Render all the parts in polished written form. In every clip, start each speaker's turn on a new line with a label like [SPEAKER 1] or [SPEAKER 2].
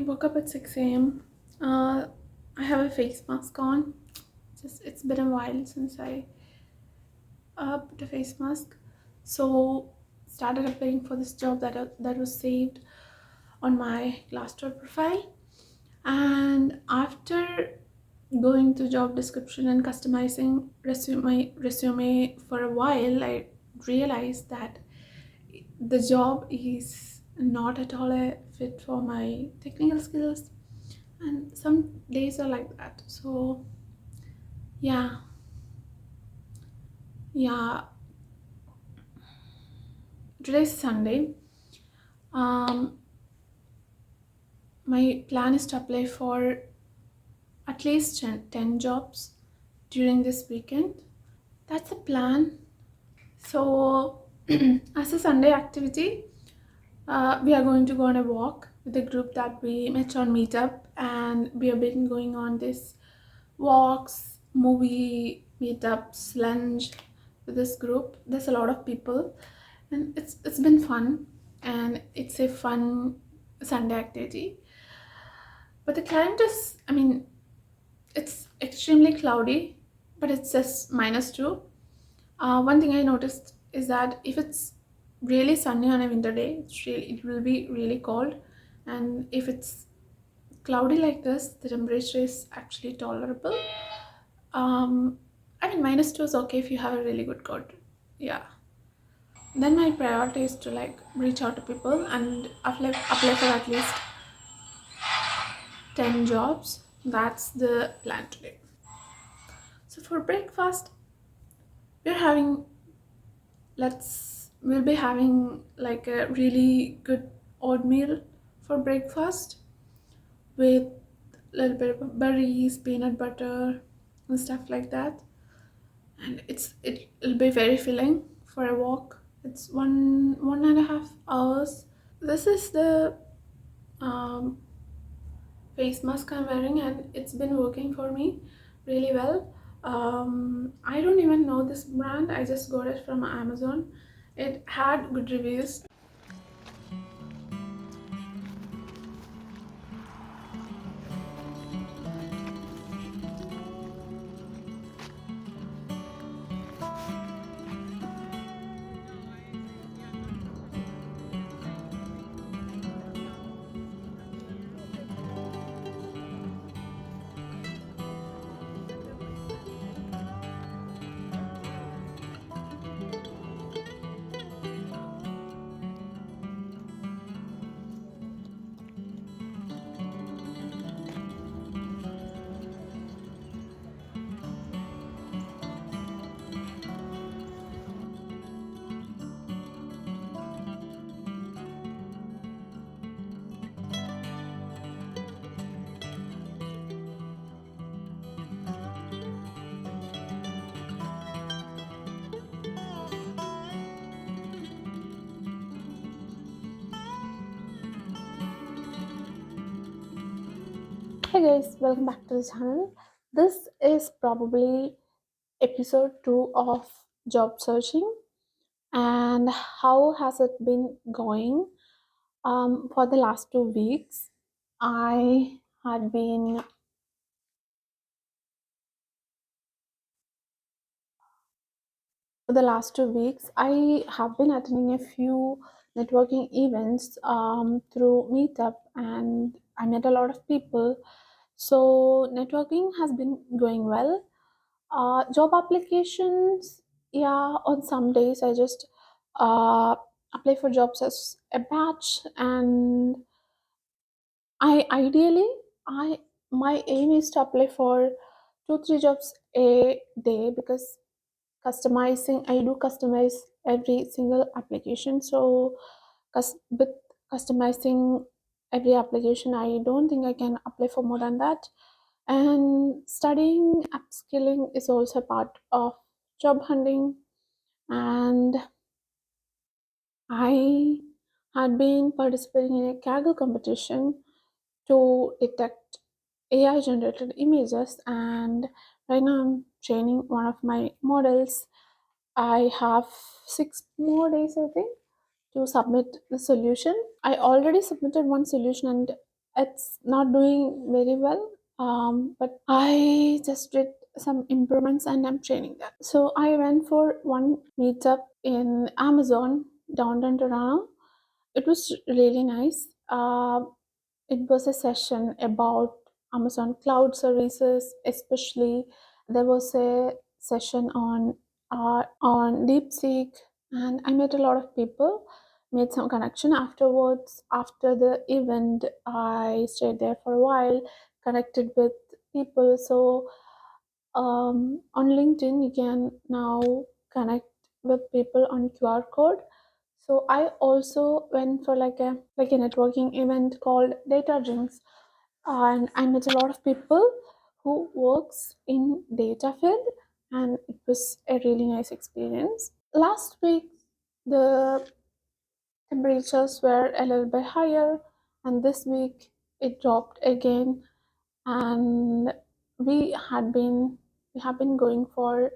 [SPEAKER 1] woke up at 6 a.m. I have a face mask on. It's been a while since I put a face mask. So started applying for this job that was saved on my Glassdoor profile. And after going to job description and customizing resume for a while, I realized that the job is not at all a fit for my technical skills, and some days are like that. So yeah, yeah, today's Sunday. um my plan is to apply for at least 10 jobs during this weekend. That's the plan. So as a Sunday activity, we are going to go on a walk with the group that we met on Meetup, and we have been going on this walks, movie meetups, lunch with this group. There's a lot of people, and it's been fun, and it's a fun Sunday activity. But the climate is, I mean, it's extremely cloudy, but it's just -2. One thing I noticed is that if it's really sunny on a winter day, it will be really cold, and if it's cloudy like this, the temperature is actually tolerable. Um, I mean, -2 is okay if you have a really good coat. Yeah. Then my priority is to like reach out to people and apply for at least 10 jobs. That's the plan today. So for breakfast, we're having we'll be having like a really good oatmeal for breakfast with a little bit of berries, peanut butter, and stuff like that. And it'll be very filling for a walk. It's 1.5 hours. This is the um, face mask I'm wearing, and it's been working for me really well. I don't even know this brand. I just got it from Amazon. It had good reviews. Hey guys, welcome back to the channel. This is probably episode 2 of job searching. And how has it been going? For the last 2 weeks, I had been for the last 2 weeks, I have been attending a few networking events through Meetup, and I met a lot of people. So networking has been going well. Job applications, yeah, on some days I just uh, apply for jobs as a batch, and I ideally I my aim is to apply for 2-3 jobs a day, because I do customize every single application. So with customizing every application, I don't think I can apply for more than that. And studying upskilling is also part of job hunting. And I had been participating in a Kaggle competition to detect AI generated images, and right now I'm training one of my models. I have 6 more days, I think, to submit the solution. I already submitted one solution, and It's not doing very well, but I just did some improvements and I'm training that. So I went for one meetup in Amazon downtown Toronto. It was really nice. It was a session about Amazon Cloud Services, especially there was a session on DeepSeek, and I met a lot of people, made some connection afterwards. After the event, I stayed there for a while, connected with people. So on LinkedIn, you can now connect with people on QR code. So I also went for like a networking event called Data Drinks, and I met a lot of people who works in data field, and it was a really nice experience. Last week, the temperatures were a little bit higher, and this week it dropped again, and we had been we have been going for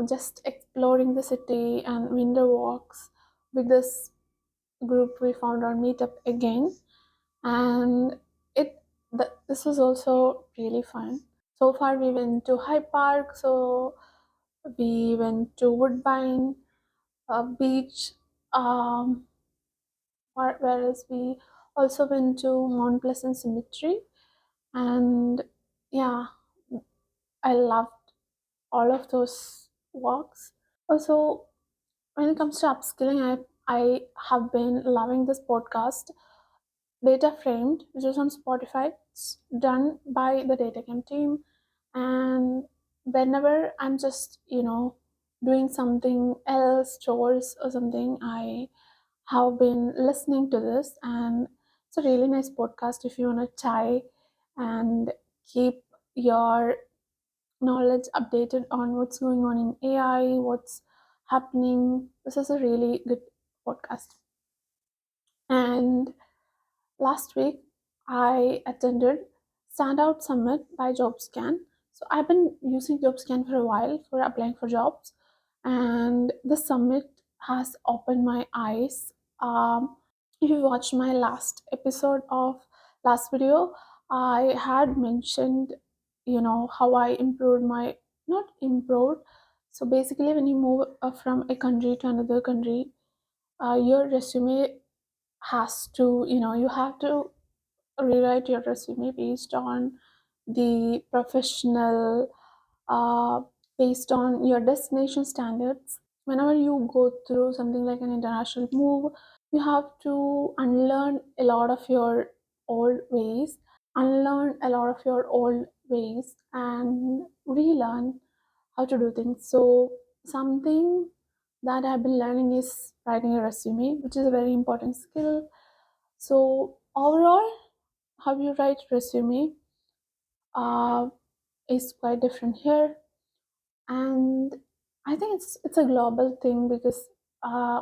[SPEAKER 1] just exploring the city and winter walks with this group we found on Meetup again, and this was also really fun. So far, we went to High Park, so we went to Woodbine Beach, um, whereas we also went to Mount Pleasant Cemetery, and yeah, I loved all of those walks. Also, when it comes to upskilling, I have been loving this podcast, Data Framed, which is on Spotify. It's done by the DataCam team, and whenever I'm just doing something else, chores or something, I have been listening to this, and it's a really nice podcast if you want to try and keep your knowledge updated on what's going on in AI, what's happening. This is a really good podcast. And last week, I attended Standout Summit by Jobscan. So I've been using Jobscan for a while for applying for jobs, and the summit has opened my eyes. If you watched my last episode of last video, I had mentioned, how I improved my not improved. So basically, when you move from a country to another country, your resume has to, you have to rewrite your resume based on the professional, uh, based on your destination standards. Whenever you go through something like an international move, you have to unlearn a lot of your old ways, and relearn how to do things. So, something that I've been learning is writing a resume, which is a very important skill. So, overall, how you write resume uh, is quite different here, and I think it's a global thing because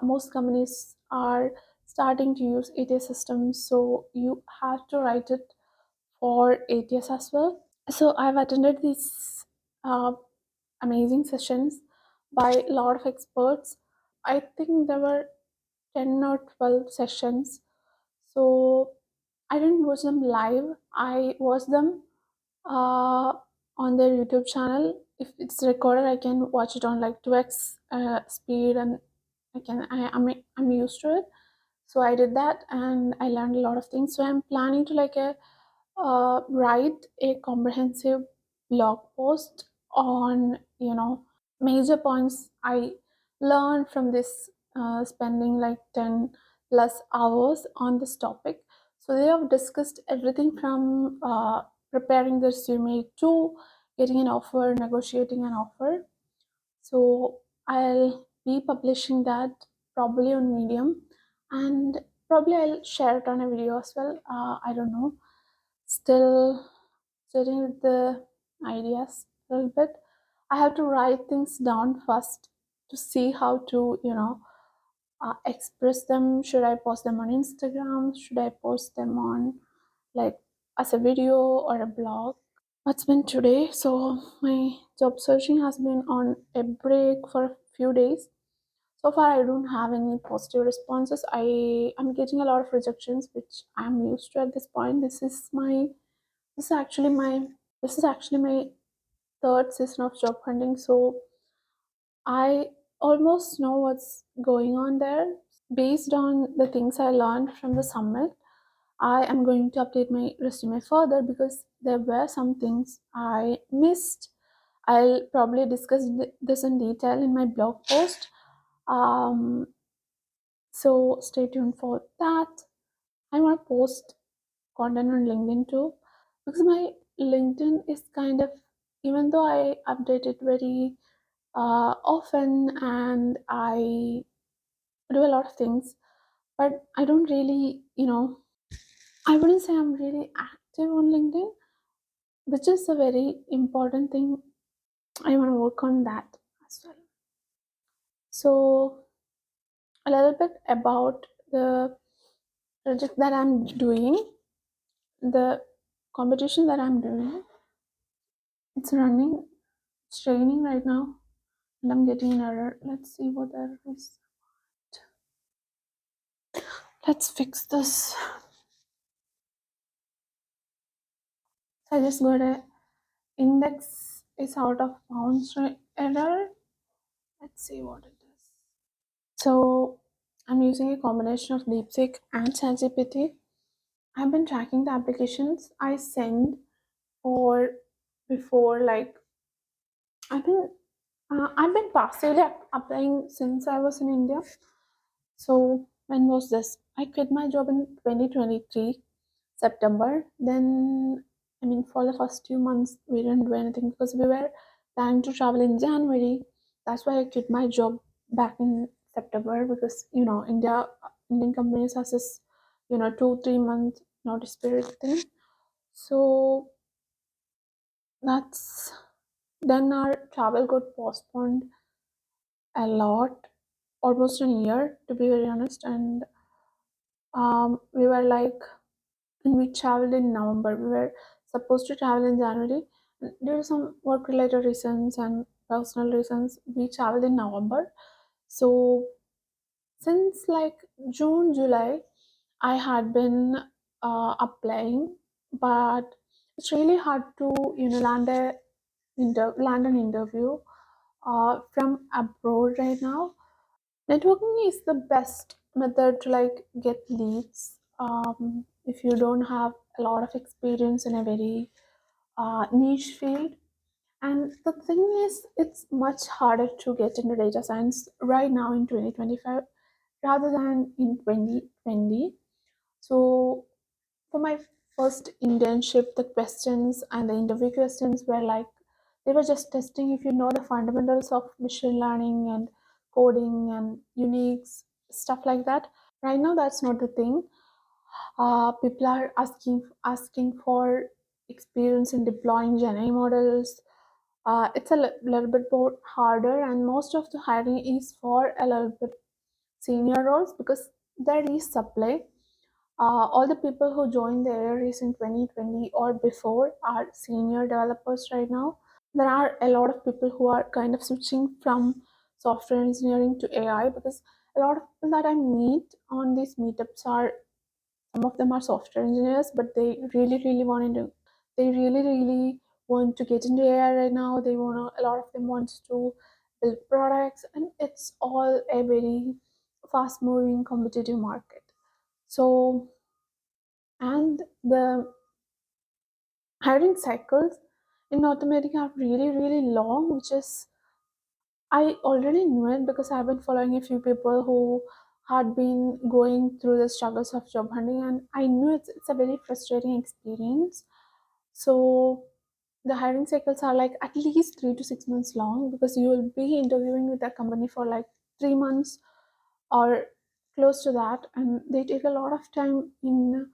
[SPEAKER 1] most companies are starting to use ATS systems, so you have to write it for ATS as well. So I've attended these uh, amazing sessions by a lot of experts. I think there were 10 or 12 sessions. So I didn't watch them live. I watched them uh, on their YouTube channel. If it's recorded, I can watch it on like 2x speed, and I'm used to it. So I did that, and I learned a lot of things. So I'm planning to write a comprehensive blog post on major points I learned from this, spending like 10 plus hours on this topic. So they have discussed everything from preparing the resume to getting an offer, negotiating an offer. So I'll be publishing that probably on Medium, and probably I'll share it on a video as well. I don't know. Still sitting with the ideas a little bit. I have to write things down first to see how to, express them. Should I post them on Instagram? Should I post them on like as a video or a blog? What's been today? So my job searching has been on a break for a few days. So far, I don't have any positive responses. I'm getting a lot of rejections, which I'm used to at this point. This is actually my this is actually my third season of job hunting, so I almost know what's going on there. Based on the things I learned from the summit, I am going to update my resume further because there were some things I missed. I'll probably discuss this in detail in my blog post. Um, so stay tuned for that. I want to post content on LinkedIn too because my LinkedIn is kind of, even though I update it very often and I do a lot of things, but I don't really, I wouldn't say I'm really active on LinkedIn, which is a very important thing. I want to work on that as well. So, a little bit about the project that I'm doing, the competition that I'm doing. It's running, it's training right now, and I'm getting an error. Let's see what the error is. Let's fix this. So I just got a index is out of bounds error. Let's see what it is. So I'm using a combination of DeepSeek and ChatGPT. I've been tracking the applications I send for before, like I've been passively applying since I was in India. So when was this? I quit my job in 2023 September. Then I mean for the first 2 months we didn't do anything because we were planning to travel in January. That's why I quit my job back in September because Indian companies has this 2-3 month notice period thing. So that's then our travel got postponed a lot, almost a year to be very honest, and we were like, and we traveled in November. We were supposed to travel in January. Due to some work related reasons and personal reasons, we traveled in November. So since like June, July, I had been applying, but it's really hard to land an interview from abroad right now. Networking is the best method to like get leads if you don't have a lot of experience in a very niche field. And the thing is, it's much harder to get into data science right now in 2025 rather than in 2020. So for my first internship, the questions and the interview questions were like, they were just testing if you know the fundamentals of machine learning and coding and uniques, stuff like that. Right now, that's not the thing. People are asking for experience in deploying GenAI models. It's a little bit more harder, and most of the hiring is for a little bit senior roles because there is supply. All the people who joined the areas in 2020 or before are senior developers right now. There are a lot of people who are kind of switching from software engineering to AI because a lot of people that I meet on these meetups are, some of them are software engineers, but they really want to get into AI right now. A lot of them wants to build products, and it's all a very fast moving competitive market. So, and the hiring cycles in North America are really long, which is, I already knew it because I've been following a few people who had been going through the struggles of job hunting, and I knew it's a very frustrating experience. So the hiring cycles are like at least 3 to 6 months long because you will be interviewing with a company for like 3 months or close to that, and they take a lot of time in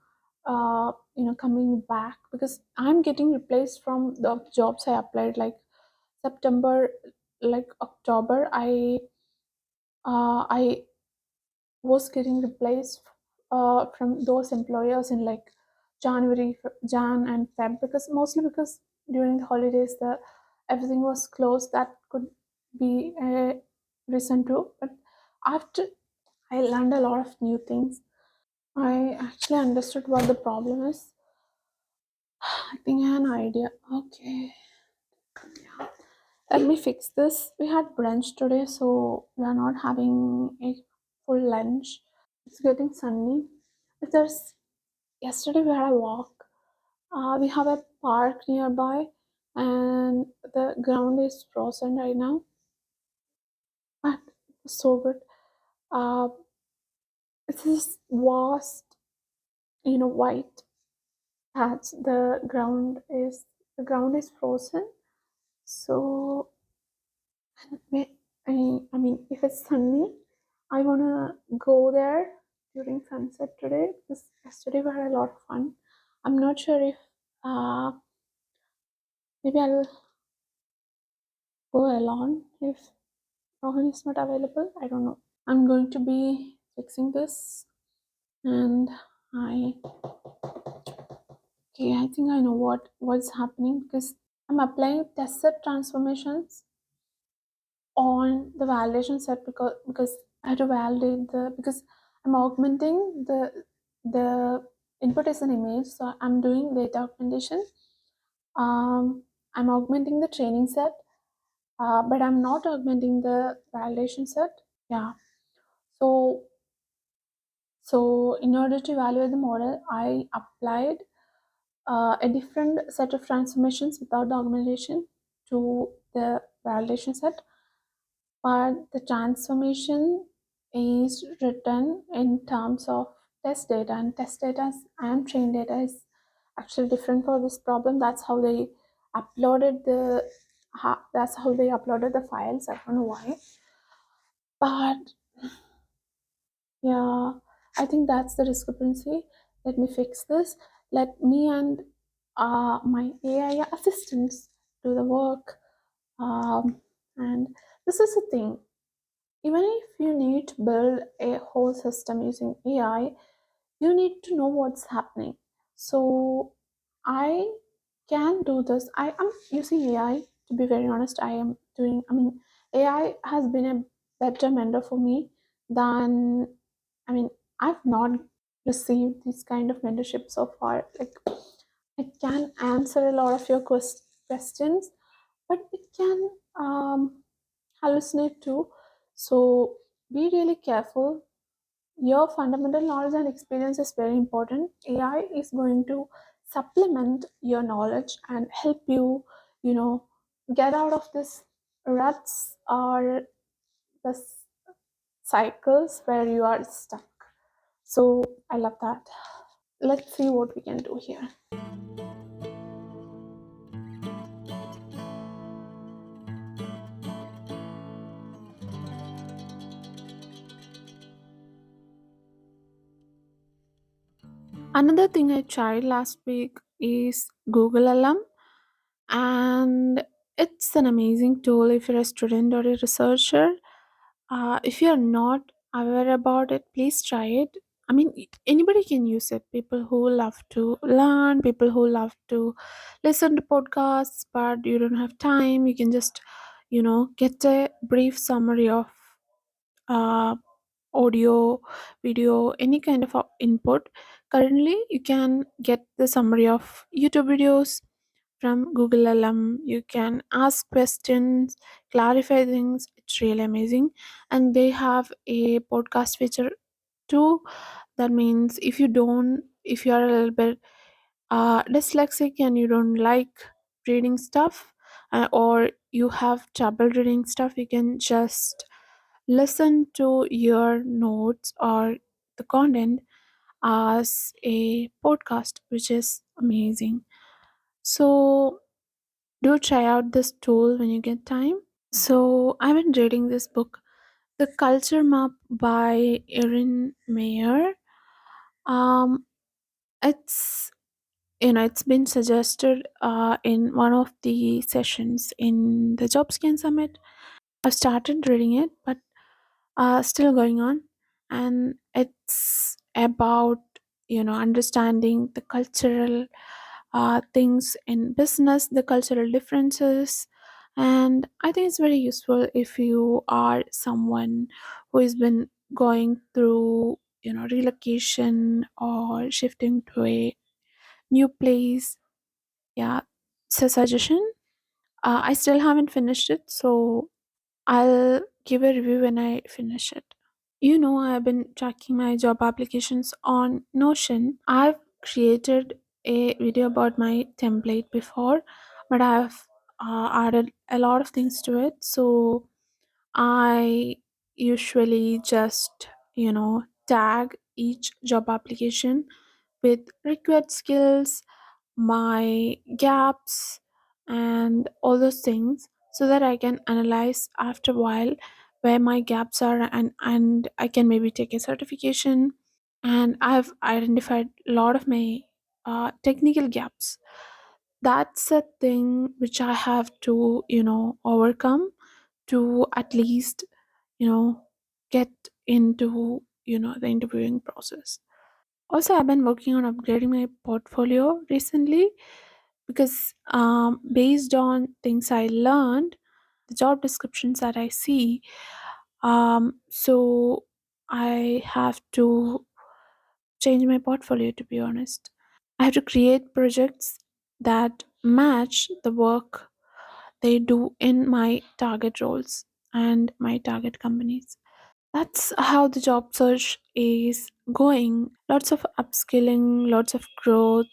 [SPEAKER 1] coming back because I'm getting replaced from the jobs I applied like September, like October. I was getting replaced from those employers in like Jan and Feb, because mostly because during the holidays the everything was closed. That could be a reason too. But After I learned a lot of new things, I actually understood what the problem is. I think I have an idea. Okay, let me fix this. We had brunch today, so we are not having a full lunch. It's getting sunny. If there's Yesterday we had a walk. We have a park nearby, and the ground is frozen right now. But it's so good. Uh, it's this vast, white patch. The ground is frozen. So if it's sunny, I wanna go there during sunset today because yesterday we had a lot of fun. I'm not sure if uh, maybe I'll go alone if Rohan is not available. I don't know. I'm going to be fixing this, and I okay. I think I know what's happening because I'm applying test set transformations on the validation set because I have to validate the because I'm augmenting the input is an image, so I'm doing data augmentation. I'm augmenting the training set, but I'm not augmenting the validation set. Yeah. So in order to evaluate the model, I applied a different set of transformations without the augmentation to the validation set, but the transformation is written in terms of test data, and test data and train data is actually different for this problem. That's how they uploaded the files. I don't know why, but yeah, I think that's the discrepancy. Let me fix this. Let me and my AI assistants do the work. And this is the thing. Even if you need to build a whole system using AI, you need to know what's happening. So I can do this. I am using AI. To be very honest, AI has been a better mentor for me than, I mean, I've not received this kind of mentorship so far. Like, it can answer a lot of your questions, but it can hallucinate too. So be really careful. Your fundamental knowledge and experience is very important. AI is going to supplement your knowledge and help you, you know, get out of this ruts or the cycles where you are stuck. So I love that. Let's see what we can do here. Another thing I tried last week is Google LM, and it's an amazing tool if you're a student or a researcher. If you're not aware about it, please try it. I mean, anybody can use it. People who love to learn, people who love to listen to podcasts, but you don't have time, you can just, get a brief summary of uh, audio, video, any kind of input. Currently, you can get the summary of YouTube videos from Google LM. You can ask questions, clarify things. It's really amazing. And they have a podcast feature too. That means if you are a little bit dyslexic and you don't like reading stuff, or you have trouble reading stuff, you can just listen to your notes or the content as a podcast, which is amazing. So do try out this tool when you get time. So I've been reading this book, The Culture Map by Erin Mayer. Um, it's it's been suggested in one of the sessions in the Jobscan summit. I've started reading it, but still going on, and it's about understanding the cultural things in business, the cultural differences, And I think it's very useful if you are someone who has been going through, relocation or shifting to a new place. Yeah, it's a suggestion. I still haven't finished it, so I'll give a review when I finish it. I've been tracking my job applications on Notion. I've created a video about my template before, but I've added a lot of things to it. So I usually just, tag each job application with required skills, my gaps, and all those things so that I can analyze after a while where my gaps are, and I can maybe take a certification. And I've identified a lot of my technical gaps. That's a thing which I have to, overcome to at least, you know, get into, the interviewing process. Also, I've been working on upgrading my portfolio recently because based on things I learned, the job descriptions that I see, so I have to change my portfolio, to be honest. I have to create projects that match the work they do in my target roles and my target companies. That's how the job search is going. Lots of upskilling, lots of growth,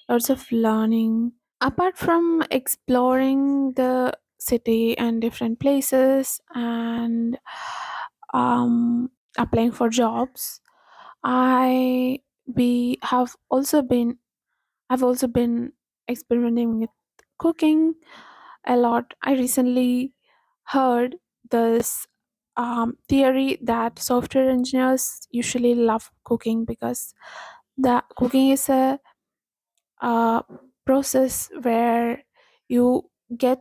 [SPEAKER 1] lots of learning. Apart from exploring the city and different places and applying for jobs, I we have also been I've also been experimenting with cooking a lot. I recently heard this theory that software engineers usually love cooking because the cooking is a process where you get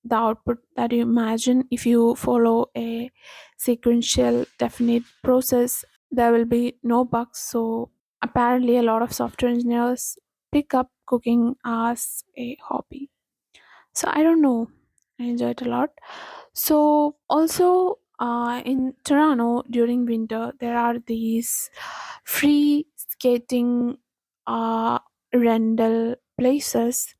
[SPEAKER 1] the output that you imagine. If you follow a sequential definite process, there will be no bugs. So apparently a lot of software engineers pick up cooking as a hobby. So I don't know, I enjoy it a lot. So also in Toronto during winter there are these free skating uh, rental places,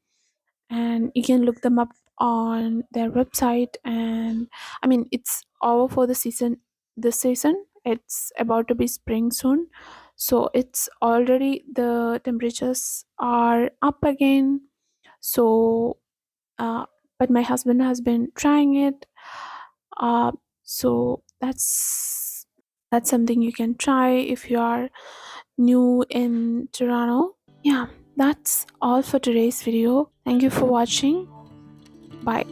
[SPEAKER 1] and you can look them up on their website. And I mean, it's over for the season. This season it's about to be spring soon, so it's already the temperatures are up again. So uh, but my husband has been trying it. uh, so that's something you can try if you are new in Toronto. Yeah, that's all for today's video. Thank you for watching. Bye.